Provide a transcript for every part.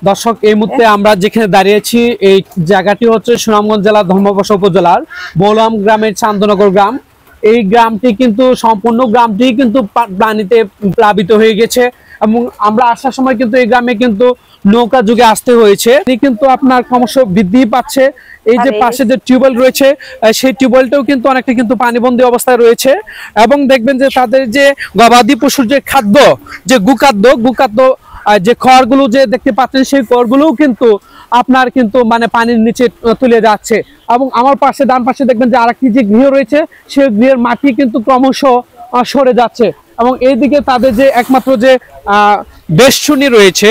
দর্শক এই মুহূর্তে আমরা যেখানে দাঁড়িয়েছি এই জায়গাটি হচ্ছে সুনামগঞ্জ জেলার ধর্মপাশা উপজেলার বৌলাম গ্রামের চান্দনগর গ্রাম। এই গ্রামটি কিন্তু সম্পূর্ণ গ্রামটি কিন্তু পানিতে প্লাবিত হয়ে গেছে এবং আমরা আসার সময় কিন্তু এই গ্রামে কিন্তু নৌকা যুগে আসতে হয়েছে। কিন্তু আপনার ক্রমশ বৃদ্ধি পাচ্ছে। এই যে পাশে যে টিউবওয়েল রয়েছে সেই টিউবওয়েলটাও কিন্তু অনেকটা কিন্তু পানিবন্দী অবস্থায় রয়েছে এবং দেখবেন যে তাদের যে গবাদি পশুর যে খাদ্য যে গুখাদ্য যে খড়গুলো যে দেখতে পাচ্ছেন সেই খড়গুলোও কিন্তু আপনার কিন্তু মানে পানির নিচে তুলে যাচ্ছে। এবং আমার পাশে ডান পাশে দেখবেন যে আরেকটি যে গৃহ রয়েছে সেই গৃহের মাটি কিন্তু ক্রমশ সরে যাচ্ছে এবং এইদিকে তাদের যে একমাত্র যে বেষ্টনী রয়েছে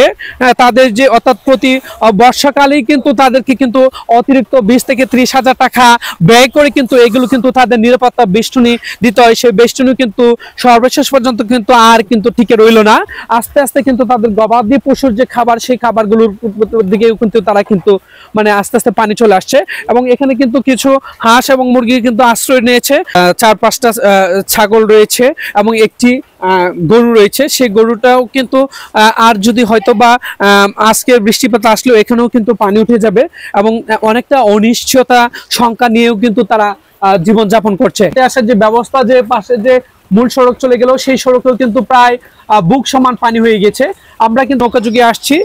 তাদের যে অর্থাৎ প্রতি বর্ষাকালেই কিন্তু তাদেরকে কিন্তু অতিরিক্ত 20 থেকে 30,000 টাকা ব্যয় করে কিন্তু এগুলো কিন্তু তাদের নিরাপত্তা বেষ্টনী দিতে হয়। সেই বেষ্টনী কিন্তু সর্বশেষ পর্যন্ত কিন্তু আর কিন্তু টিকে রইল না। আস্তে আস্তে কিন্তু তাদের গবাদি পশুর যে খাবার সেই খাবারগুলোর দিকেও কিন্তু তারা কিন্তু মানে আস্তে আস্তে পানি চলে আসছে এবং এখানে কিন্তু কিছু হাঁস এবং মুরগি কিন্তু আশ্রয় নিয়েছে। 4-5টা ছাগল রয়েছে এবং একটি গরু রয়েছে। সেই গরুটাও কিন্তু আর যদি হয়তো বা আজকের বৃষ্টিপাত আসলেও এখানেও কিন্তু পানি উঠে যাবে এবং অনেকটা অনিশ্চয়তা সংখ্যা নিয়েও কিন্তু তারা জীবনযাপন করছে। আসার যে ব্যবস্থা যে পাশে যে মূল সড়ক চলে গেল সেই সড়কেও কিন্তু প্রায় বুক সমান পানি হয়ে গেছে। আমরা কিন্তু নৌকা যুগে আসছি।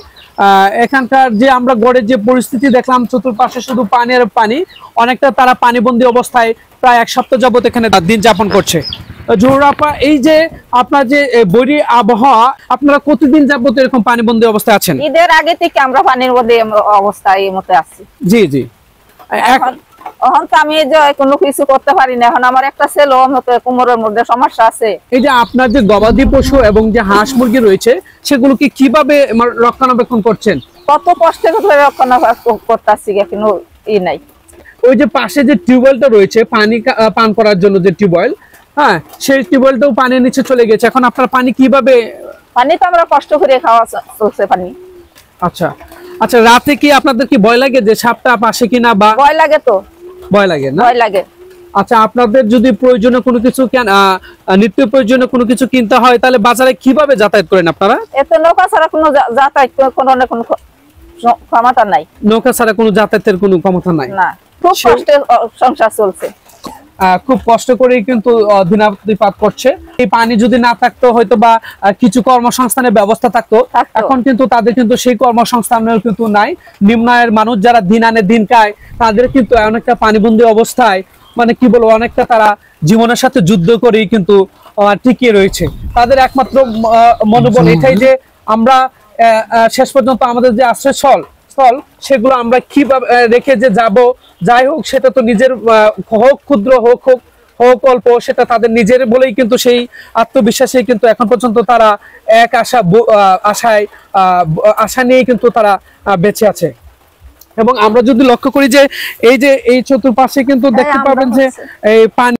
এখানকার যে আমরা গড়ের যে পরিস্থিতি দেখলাম চতুর্পাশে শুধু পানি আর পানি, অনেকটা তারা পানিবন্দী অবস্থায় প্রায় 1 সপ্তাহ যাবত এখানে দিন যাপন করছে। জোহরাপা এই যে আপনার যে বৈরী আবহাওয়া আপনারা কতদিন যাবত এরকম পানিবন্দী অবস্থায় আছেন? ঈদের আগে থেকে আমরা পানির মধ্যে অবস্থায় এই মতে আছি। জি জি। এখন তো আমি যে কোনো কিছু করতে পারি না। এখন আমার একটা ছেলে মতো কোমরের মধ্যে সমস্যা আছে। এই যে আপনার যে গবাদি পশু এবং যে হাঁস মুরগি রয়েছে সেগুলোকে কিভাবে রক্ষণাবেক্ষণ করছেন? কত কষ্টে রক্ষণাবেক্ষণ করতেছি কিন্তু নাই। ওই যে পাশে যে টিউবওয়েলটা রয়েছে পানি পান করার জন্য যে টিউবওয়েল, হ্যাঁ সেই টিউবওয়েলটাও পানির নিচে চলে গেছে। এখন আপনার পানি কিভাবে? পানি তো আমরা কষ্ট করে খাওয়া চলছে পানি। আচ্ছা আচ্ছা, রাতে কি আপনাদের কি ভয় লাগে যে সাপটা পাশে কিনা? বা ভয় লাগে তো, ভয় লাগে না? ভয় লাগে। আচ্ছা, আপনাদের যদি প্রয়োজনীয় কোনো কিছু নিত্য প্রয়োজনীয় কোনো কিছু কিনতে হয় তাহলে বাজারে কিভাবে যাতায়াত করেন আপনারা? এত নৌকা ছাড়া কোনো যাতায়াত কোনো ক্ষমতা নাই। নৌকা ছাড়া কোনো যাতায়াতের কোনো ক্ষমতা নাই না, খুব কষ্টে সংসার চলছে। খুব কষ্ট করেই কিন্তু দিনাতিপাত করছে। এই পানি যদি না থাকতো হয়তো বা কিছু কর্মসংস্থানের ব্যবস্থা থাকতো। এখন কিন্তু তাদের কিন্তু সেই কর্মসংস্থানের কিন্তু নাই। নিম্ন আয়ের মানুষ যারা দিন আনে দিন খায় তাদের কিন্তু অনেকটা পানিবন্দী অবস্থায় মানে কি বলবো অনেকটা তারা জীবনের সাথে যুদ্ধ করেই কিন্তু টিকে রয়েছে। তাদের একমাত্র মনোবল এটাই যে আমরা শেষ পর্যন্ত আমাদের যে আশ্রয়স্থল সেগুলো আমরা কিভাবে রেখে যে যাব, যাই হোক সেটা তো নিজের হোক ক্ষুদ্র হোক অল্প সেটা তাদের নিজের বলেই কিন্তু সেই আত্মবিশ্বাসে কিন্তু এখন পর্যন্ত তারা এক আশা নিয়ে কিন্তু তারা বেঁচে আছে। এবং আমরা যদি লক্ষ্য করি যে এই চতুর্পাশে কিন্তু দেখতে পাবেন যে এই পানি